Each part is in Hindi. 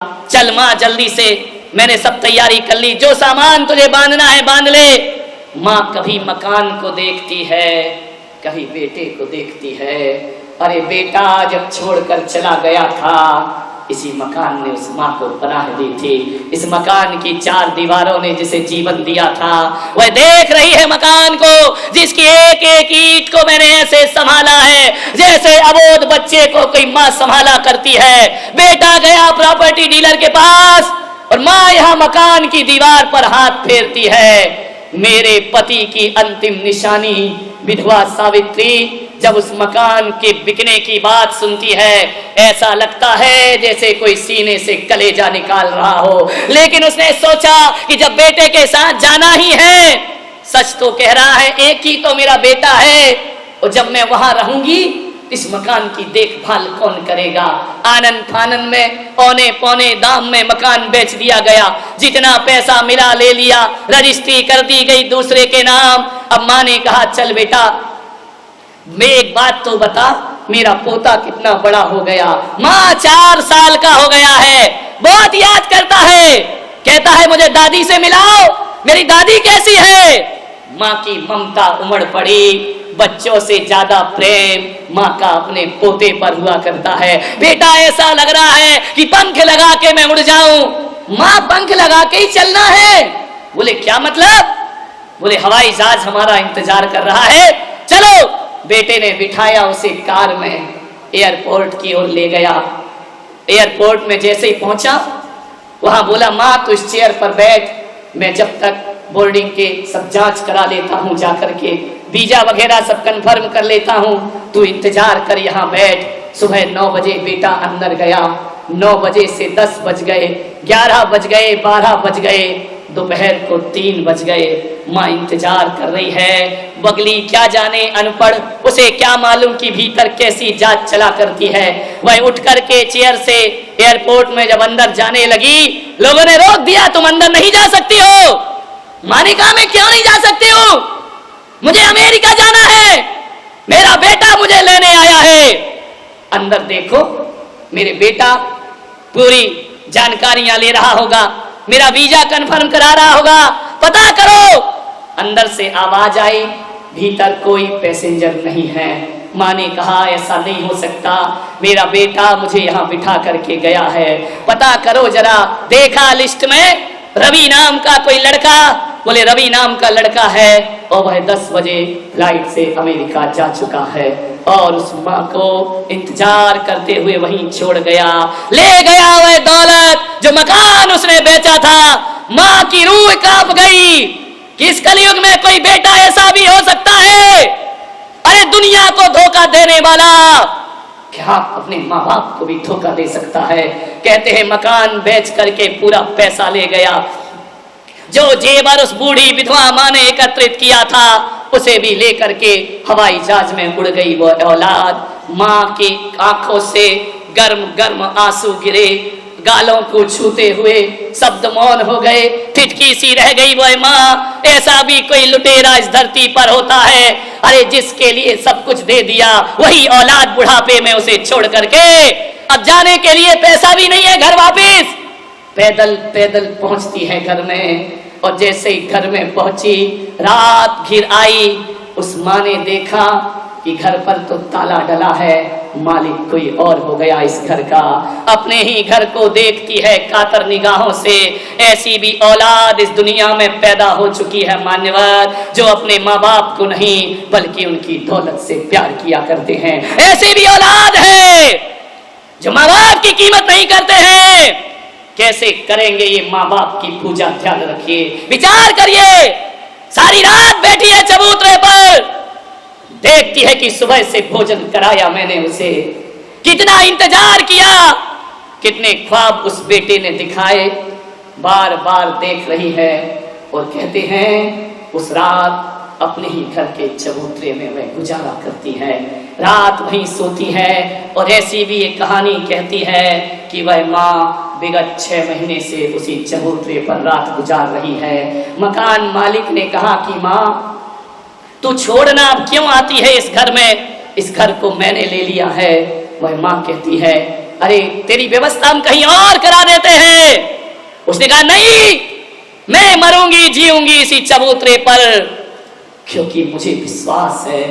चल माँ जल्दी से, मैंने सब तैयारी कर ली, जो सामान तुझे बांधना है बांध ले। माँ कभी मकान को देखती है, कभी बेटे को देखती है। अरे बेटा जब छोड़कर चला गया था, इसी मकान ने उस माँ को पनाह दी थी। इस मकान की चार दीवारों ने जिसे जीवन दिया था, वह देख रही है मकान को, जिसकी एक एक ईंट को मैंने ऐसे संभाला है जैसे अबोध बच्चे को कोई माँ संभाला करती है। बेटा गया प्रॉपर्टी डीलर के पास और माँ यहाँ मकान की दीवार पर हाथ फेरती है। मेरे पति की अंतिम निशानी विधवा सावित्री जब उस मकान के बिकने की बात सुनती है, ऐसा लगता है जैसे कोई सीने से कलेजा निकाल रहा हो। लेकिन उसने सोचा कि जब बेटे के साथ जाना ही है, सच तो कह रहा है, एक ही तो मेरा बेटा है, और जब मैं वहां रहूंगी इस मकान की देखभाल कौन करेगा। आनंद फानन में औने पौने दाम में मकान बेच दिया गया, जितना पैसा मिला ले लिया, रजिस्ट्री कर दी गई दूसरे के नाम। अब माँ ने कहा चल बेटा मैं एक बात तो बता, मेरा पोता कितना बड़ा हो गया। माँ 4 साल का हो गया है, बहुत याद करता है, कहता है मुझे दादी से मिलाओ, मेरी दादी कैसी है। माँ की ममता उमड़ पड़ी, बच्चों से ज्यादा प्रेम माँ का अपने पोते पर हुआ करता है। बेटा ऐसा लग रहा है कि पंख लगा के मैं उड़ जाऊं। माँ पंख लगा के ही चलना है। बोले क्या मतलब? बोले हवाई जहाज हमारा इंतजार कर रहा है, चलो। बेटे ने बिठाया उसे कार में, एयरपोर्ट की ओर ले गया। एयरपोर्ट में जैसे ही पहुंचा, वहां बोला माँ तू इस चेयर पर बैठ, मैं जब तक बोर्डिंग के सब जांच करा लेता हूं, जाकर के वीजा वगैरह सब कंफर्म कर लेता हूं, तू इंतजार कर यहाँ बैठ। सुबह 9 बजे बेटा अंदर गया, 9 बजे से 10 बज गए, 11 बज गए, 12 बज गए, दोपहर को 3 बज गए। माँ इंतजार कर रही है। बगली क्या जाने अनपढ़, उसे क्या मालूम कि भीतर कैसी जांच चला करती है। वह उठ करके चेयर से एयरपोर्ट में जब अंदर जाने लगी, लोगों ने रोक दिया, तुम अंदर नहीं जा सकती हो। माँ ने कहा मैं क्यों नहीं जा सकती हूँ, मुझे अमेरिका जाना है, मेरा बेटा मुझे लेने आया है। अंदर देखो, मेरे बेटा पूरी जानकारियां ले रहा होगा, मेरा वीजा कंफर्म करा रहा होगा, पता करो। अंदर से आवाज आई, भीतर कोई पैसेंजर नहीं है। माँ ने कहा ऐसा नहीं हो सकता, मेरा बेटा मुझे यहाँ बिठा करके गया है, पता करो जरा। देखा लिस्ट में रवि नाम का कोई लड़का, बोले रवि नाम का लड़का है और वह 10 बजे फ्लाइट से अमेरिका जा चुका है। और उस माँ को इंतजार करते हुए वहीं छोड़ गया, ले गया वह दौलत जो मकान उसने बेचा था। माँ की रूह कांप गई कि इस कलयुग में कोई बेटा ऐसा भी हो सकता है। अरे दुनिया को धोखा देने वाला क्या अपने माँ बाप को भी धोखा दे सकता है। कहते हैं मकान बेच करके पूरा पैसा ले गया, जो जेवर उस बूढ़ी विधवा माँ ने एकत्रित किया था उसे भी लेकर के हवाई जहाज में उड़ गई वो औलाद। माँ की आंखों से गर्म गर्म आंसू गिरे, गालों को छूते हुए शब्द मौन हो गए, ठिठकी सी रह गई वह माँ। ऐसा भी कोई लुटेरा इस धरती पर होता है? अरे जिसके लिए सब कुछ दे दिया, वही औलाद बुढ़ापे में उसे छोड़ करके अब जाने के लिए पैसा भी नहीं है घर वापिस। पैदल पैदल पहुंचती है घर में, और जैसे ही घर में पहुंची रात घिर आई। उस माँ ने देखा कि घर पर तो ताला डला है, मालिक कोई और हो गया इस घर का। अपने ही घर को देखती है कातर निगाहों से। ऐसी भी औलाद इस दुनिया में पैदा हो चुकी है मान्यवर, जो अपने माँ बाप को नहीं बल्कि उनकी दौलत से प्यार किया करते हैं। ऐसी भी औलाद है जो माँ बाप की कीमत नहीं करते हैं। कैसे करेंगे ये माँ बाप की पूजा? ध्यान रखिए, विचार करिए। सारी रात बैठी है चबूतरे पर, देखती है कि सुबह से भोजन कराया मैंने उसे, कितना इंतजार किया, कितने ख्वाब उस बेटे ने दिखाए, बार बार देख रही है। और कहते हैं उस रात अपने ही घर के चबूतरे में वह गुजारा करती है, रात वहीं सोती है। और ऐसी भी एक कहानी कहती है कि वह माँ विगत 6 महीने से उसी चबूतरे पर रात गुजार रही है। मकान मालिक ने कहा कि माँ तू छोड़ना अब क्यों आती है इस घर में, इस घर को मैंने ले लिया है। वह माँ कहती है अरे तेरी व्यवस्था हम कहीं और करा देते हैं। उसने कहा नहीं, मैं मरूंगी जीऊंगी इसी चबूतरे पर, क्योंकि मुझे विश्वास है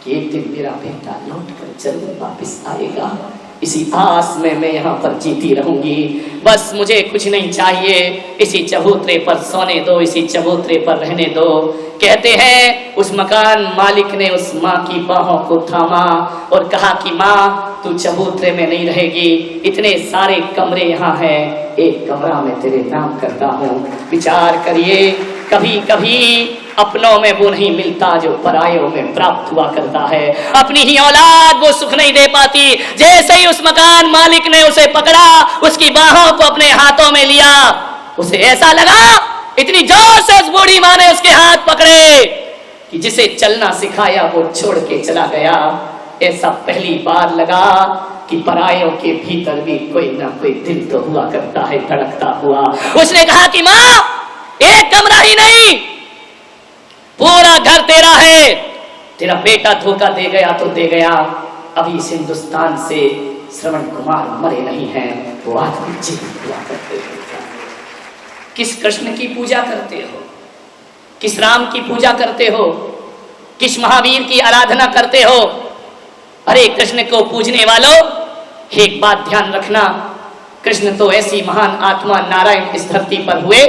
कि एक दिन मेरा बेटा लौट कर जरूर वापस आएगा। इसी आस में मैं यहाँ पर जीती रहूंगी। बस मुझे कुछ नहीं चाहिए, इसी चबूतरे पर सोने दो, इसी चबूतरे पर रहने दो। कहते हैं उस मकान मालिक ने उस माँ की बाहों को थामा और कहा कि माँ तू चबूतरे में नहीं रहेगी, इतने सारे कमरे यहाँ हैं, एक कमरा में तेरे नाम करता हूँ। विचार करिए, कभी कभी अपनों में वो नहीं मिलता जो परायों में प्राप्त हुआ करता है। अपनी ही औलाद वो सुख नहीं दे पाती। जैसे ही उस मकान मालिक ने उसे पकड़ा, उसकी बाहों को अपने हाथों में लिया, उसे ऐसा लगा, इतनी जोर से उस बूढ़ी माँ ने उसके हाथ पकड़े कि जिसे चलना सिखाया वो छोड़ के चला गया। ऐसा पहली बार लगा कि परायों के भीतर भी कोई ना कोई दिल तो हुआ करता है, धड़कता हुआ। उसने कहा कि माँ एक कमरा ही नहीं, पूरा घर तेरा है। तेरा बेटा धोखा दे गया तो दे गया, अभी इस हिंदुस्तान से श्रवण कुमार मरे नहीं हैं, वो आज भी जीवित हुआ करते हैं। किस कृष्ण की पूजा करते हो, किस राम की पूजा करते हो, किस महावीर की आराधना करते हो? अरे कृष्ण को पूजने वालों, एक बात ध्यान रखना, कृष्ण तो ऐसी महान आत्मा नारायण इस धरती पर हुए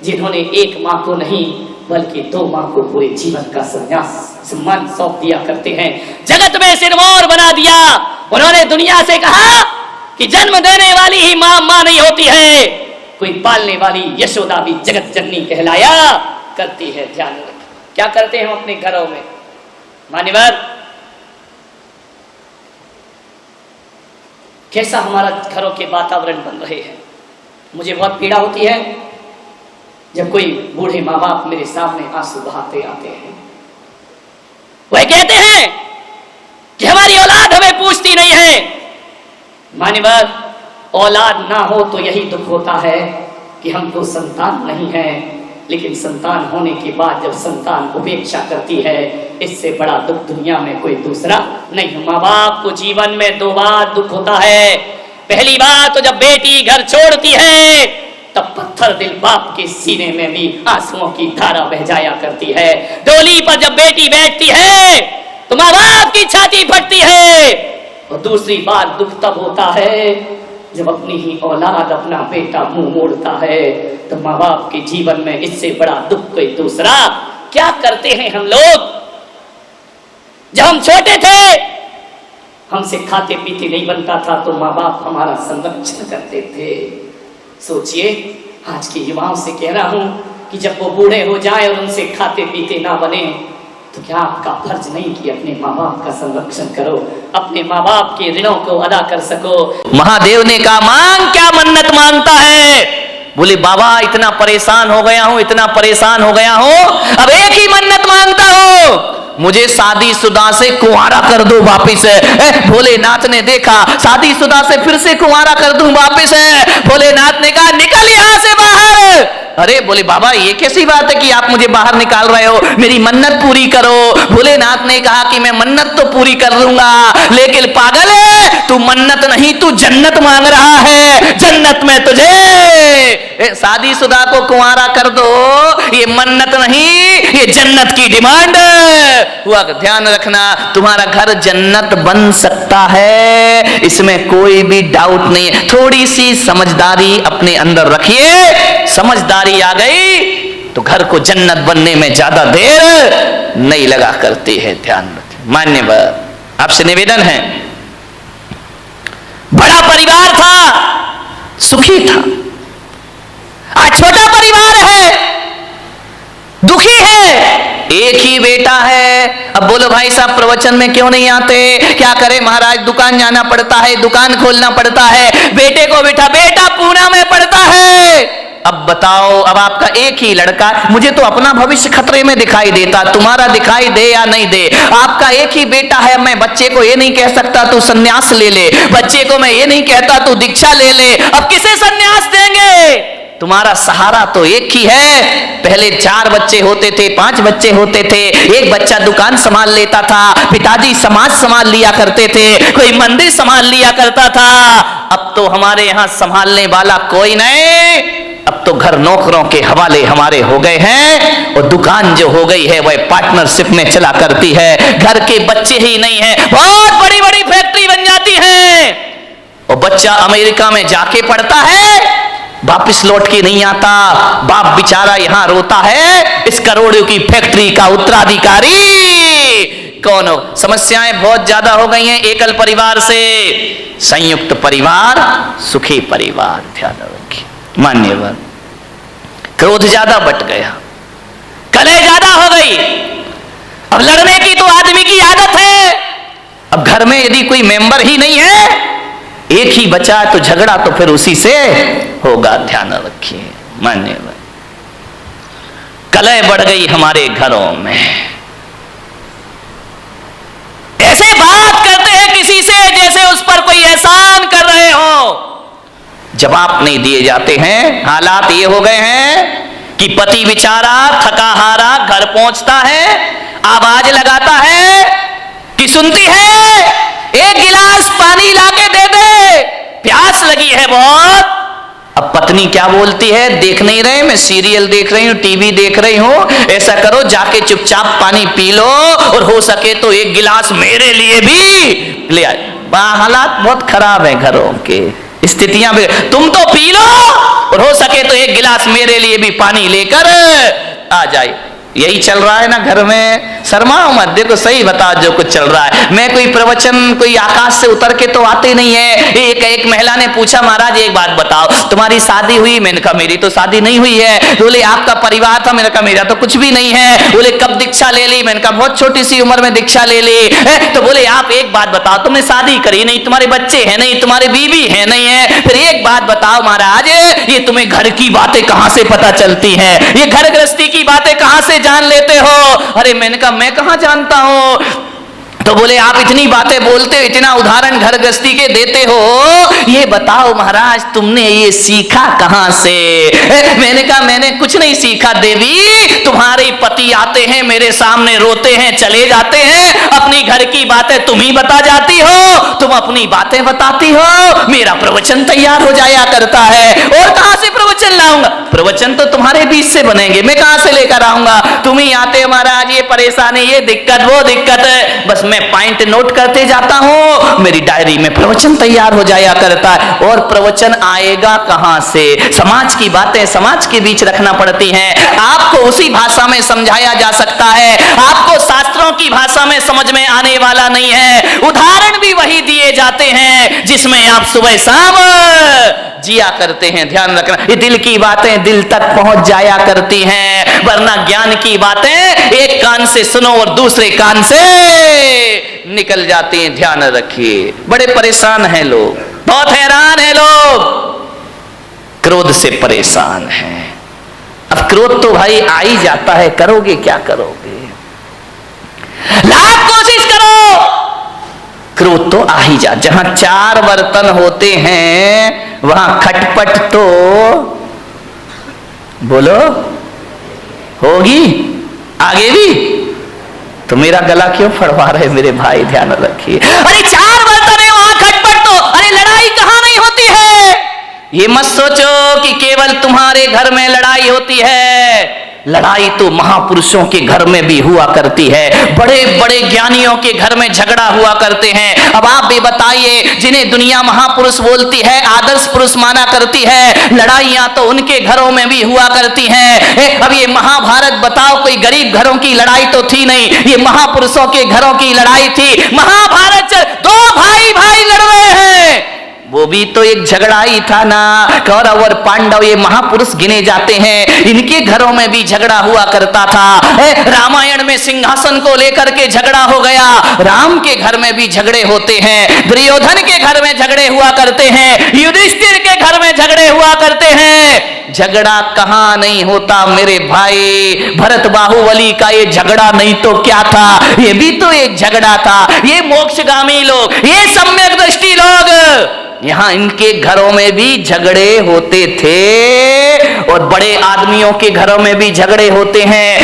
जिन्होंने एक माँ को नहीं बल्कि 2 माँ को पूरे जीवन का संन्यास सम्मान सौंप दिया करते हैं। जगत में सिरमौर बना दिया। उन्होंने दुनिया से कहा कि जन्म देने वाली ही माँ माँ नहीं होती है, कोई पालने वाली यशोदा भी जगत जननी कहलाया करती है। ध्यान रखें, क्या करते हैं हम अपने घरों में? मान्यवर, कैसा हमारा घरों के वातावरण बन रहे हैं। मुझे बहुत पीड़ा होती है जब कोई बूढ़े माँ बाप मेरे सामने आंसू बहाते आते हैं। वह कहते हैं कि हमारी औलाद हमें पूछती नहीं है। मान्यवर, औलाद ना हो तो यही दुख होता है कि हमको संतान नहीं है, लेकिन संतान होने के बाद जब संतान उपेक्षा करती है, इससे बड़ा दुख दुनिया में कोई दूसरा नहीं। माँ बाप को जीवन में 2 बार दुख होता है। पहली बार तो जब बेटी घर छोड़ती है, तब पत्थर दिल बाप के सीने में भी आंसुओं की धारा बह जाया करती है। डोली पर जब बेटी बैठती है तो माँ बाप की छाती फटती है। और दूसरी बार दुख तब होता है जब अपनी ही औलाद, अपना बेटा मुंह मोड़ता है, तो माँ बाप के जीवन में इससे बड़ा दुख कोई दूसरा। क्या करते हैं हम लोग? जब हम छोटे थे, हमसे खाते पीते नहीं बनता था तो माँ बाप हमारा संरक्षण करते थे। सोचिए, आज के युवाओं से कह रहा हूं कि जब वो बूढ़े हो जाए और उनसे खाते पीते ना बने, तो क्या आपका फर्ज नहीं कि अपने माँ बाप का संरक्षण करो, अपने माँ बाप के ऋणों को अदा कर सको? महादेव ने कहा, मांग क्या मन्नत मांगता है? बोले बाबा इतना परेशान हो गया हूं, इतना परेशान हो गया हूं, अब एक ही मन्नत मांगता हूं, मुझे शादीशुदा से कुंवारा कर दो वापिस। भोलेनाथ ने देखा, शादीशुदा से फिर से कुंवारा कर दूं वापिस। भोलेनाथ ने कहा, निकल यहां से बाहर। अरे बोले बाबा ये कैसी बात है कि आप मुझे बाहर निकाल रहे हो, मेरी मन्नत पूरी करो। भोलेनाथ ने कहा कि मैं मन्नत तो पूरी कर लूंगा, लेकिन पागल है तू, मन्नत नहीं तू जन्नत मांग रहा है। जन्नत में तुझे शादीशुदा को कुंवारा कर दो, ये मन्नत नहीं, ये जन्नत की डिमांड हुआ। ध्यान रखना, तुम्हारा घर जन्नत बन सकता है, इसमें कोई भी डाउट नहीं है। थोड़ी सी समझदारी अपने अंदर रखिए, समझदारी आ गई तो घर को जन्नत बनने में ज्यादा देर नहीं लगा करती है। ध्यान रखें। मान्यवर, आपसे निवेदन है, बड़ा परिवार था, सुखी था, आज छोटा परिवार है, दुखी है, एक ही बेटा है। अब बोलो भाई साहब प्रवचन में क्यों नहीं आते? क्या करे महाराज, दुकान जाना पड़ता है, दुकान खोलना पड़ता है, बेटे को बेटा पूना में पड़ता है। अब बताओ, अब आपका एक ही लड़का, मुझे तो अपना भविष्य खतरे में दिखाई देता, तुम्हारा दिखाई दे या नहीं दे, आपका एक ही बेटा है। मैं बच्चे को ये नहीं कह सकता तू संन्यास ले ले, बच्चे को मैं ये नहीं कहता तू दीक्षा ले ले। अब किसे संन्यास देंगे? तुम्हारा सहारा तो एक ही है। पहले 4 बच्चे होते थे, 5 बच्चे होते थे, एक बच्चा दुकान संभाल लेता था, पिताजी समाज संभाल लिया करते थे, कोई मंदिर संभाल लिया करता था। अब तो हमारे यहां संभालने वाला कोई नहीं। अब तो घर नौकरों के हवाले हमारे हो गए हैं, और दुकान जो हो गई है वह पार्टनरशिप में चला करती है। घर के बच्चे ही नहीं है, बहुत बड़ी बड़ी फैक्ट्री बन जाती है, और बच्चा अमेरिका में जाके पढ़ता है, वापिस लौट के नहीं आता। बाप बेचारा यहां रोता है, इस करोड़ों की फैक्ट्री का उत्तराधिकारी कौन हो। समस्याएं बहुत ज्यादा हो गई हैं एकल परिवार से। संयुक्त परिवार सुखी परिवार, ध्यान रखिए। मान्यवर, क्रोध ज्यादा बट गया, कलह ज्यादा हो गई। अब लड़ने की तो आदमी की आदत है। अब घर में यदि कोई मेंबर ही नहीं है, एक ही बचा है, तो झगड़ा तो फिर उसी से होगा, ध्यान रखिए। मान्यवर, कलह बढ़ गई हमारे घरों में। ऐसे बात करते हैं किसी से जैसे उस पर कोई एहसान कर रहे हो, जवाब नहीं दिए जाते हैं। हालात ये हो गए हैं कि पति बेचारा थका हारा घर पहुंचता है, आवाज लगाता है कि सुनती है, एक गिलास पानी लाके दे दे, प्यास लगी है बहुत। अब पत्नी क्या बोलती है, देख नहीं रहे, मैं सीरियल देख रही हूं, टीवी देख रही हूं, ऐसा करो जाके चुपचाप पानी पी लो, और हो सके तो एक गिलास मेरे लिए भी ले आए। हालात बहुत खराब है घरों के, स्थितियां भी। तुम तो पी लो, और हो सके तो एक गिलास मेरे लिए भी पानी लेकर आ जाए। यही चल रहा है ना घर में। शर्माओ मत, देखो सही बताओ जो कुछ चल रहा है। मैं कोई प्रवचन कोई आकाश से उतर के तो आते नहीं है। एक महिला ने पूछा, महाराज एक बात बताओ, तुम्हारी शादी हुई? मैंने कहा मेरी तो शादी नहीं हुई है। बोले आपका परिवार था? मैंने कहा मेरा तो कुछ भी नहीं है। बोले कब दीक्षा ले ली? मैंने कहा बहुत छोटी सी उम्र में दीक्षा ले ली। तो बोले आप एक बात बताओ, तुमने शादी करी नहीं, तुम्हारे बच्चे हैं नहीं, तुम्हारे बीवी है नहीं है, फिर एक बात बताओ महाराज, ये तुम्हें घर की बातें कहां से पता चलती हैं? ये घर गृहस्थी की बातें कहां से जान लेते हो? अरे मैंने कहा मैं कहां जानता हूं। तो बोले आप इतनी बातें बोलते हो, इतना उदाहरण घर गृहस्थी के देते हो, ये बताओ महाराज तुमने ये सीखा कहां से? मैंने कहा मैंने कुछ नहीं सीखा देवी, तुम्हारे पति आते हैं मेरे सामने, रोते हैं, चले जाते हैं, अपनी घर की बातें तुम ही बता जाती हो, तुम अपनी बातें बताती हो, मेरा प्रवचन तैयार हो जाया करता है। और कहां से प्रवचन लाऊंगा? प्रवचन तो तुम्हारे बीच से बनेंगे, मैं कहां से लेकर आऊंगा? तुम ही आते हो महाराज, ये परेशानी, ये दिक्कत, वो दिक्कत है, बस मैं पॉइंट नोट करते जाता हूं, मेरी डायरी में प्रवचन तैयार हो जाया करता है। और प्रवचन आएगा कहां से? समाज की बातें समाज के बीच रखना पड़ती हैं। आपको उसी भाषा में समझाया जा सकता है, आपको शास्त्रों की भाषा में समझ में आने वाला नहीं है। उदाहरण भी वही दिए जाते हैं जिसमें आप सुबह शाम जिया करते हैं। ध्यान रखना, ये दिल की बातें दिल तक पहुंच जाया करती हैं, वरना ज्ञान की बातें एक कान से सुनो और दूसरे कान से निकल जाती हैं। ध्यान रखिए, बड़े परेशान हैं लोग, बहुत हैरान हैं लोग, क्रोध से परेशान हैं। अब क्रोध तो भाई आ ही जाता है, करोगे क्या करोगे? लाख कोशिश करो, क्रोध तो आ ही जा। जहां 4 बर्तन होते हैं वहां खटपट तो बोलो होगी, आगे भी। तो मेरा गला क्यों फड़वा रहे मेरे भाई? ध्यान रखिए। अरे 4 बर्तन है वहां खटपट तो, अरे लड़ाई कहां नहीं होती है? ये मत सोचो कि केवल तुम्हारे घर में लड़ाई होती है। लड़ाई तो महापुरुषों के घर में भी हुआ करती है, बड़े बड़े ज्ञानियों के घर में झगड़ा हुआ करते हैं। अब आप भी बताइए, जिन्हें दुनिया महापुरुष बोलती है, आदर्श पुरुष माना करती है, लड़ाइयां तो उनके घरों में भी हुआ करती हैं। अब ये महाभारत बताओ, कोई गरीब घरों की लड़ाई तो थी नहीं, ये महापुरुषों के घरों की लड़ाई थी। महाभारत 2 भाई भाई लड़ रहे हैं, वो भी तो एक झगड़ा ही था ना। कौरव और पांडव ये महापुरुष गिने जाते हैं, इनके घरों में भी झगड़ा हुआ करता था। रामायण में सिंहासन को लेकर के झगड़ा हो गया, राम के घर में भी झगड़े होते हैं, दुर्योधन के घर में झगड़े हुआ करते हैं, युधिष्ठिर के घर में झगड़े हुआ करते हैं। झगड़ा कहां नहीं होता मेरे भाई? भरत बाहुबली का ये झगड़ा नहीं तो क्या था? ये भी तो एक झगड़ा था। ये मोक्षगामी लोग, ये सम्यक दृष्टि लोग यहां इनके घरों में भी झगड़े होते थे और बड़े आदमियों के घरों में भी झगड़े होते हैं।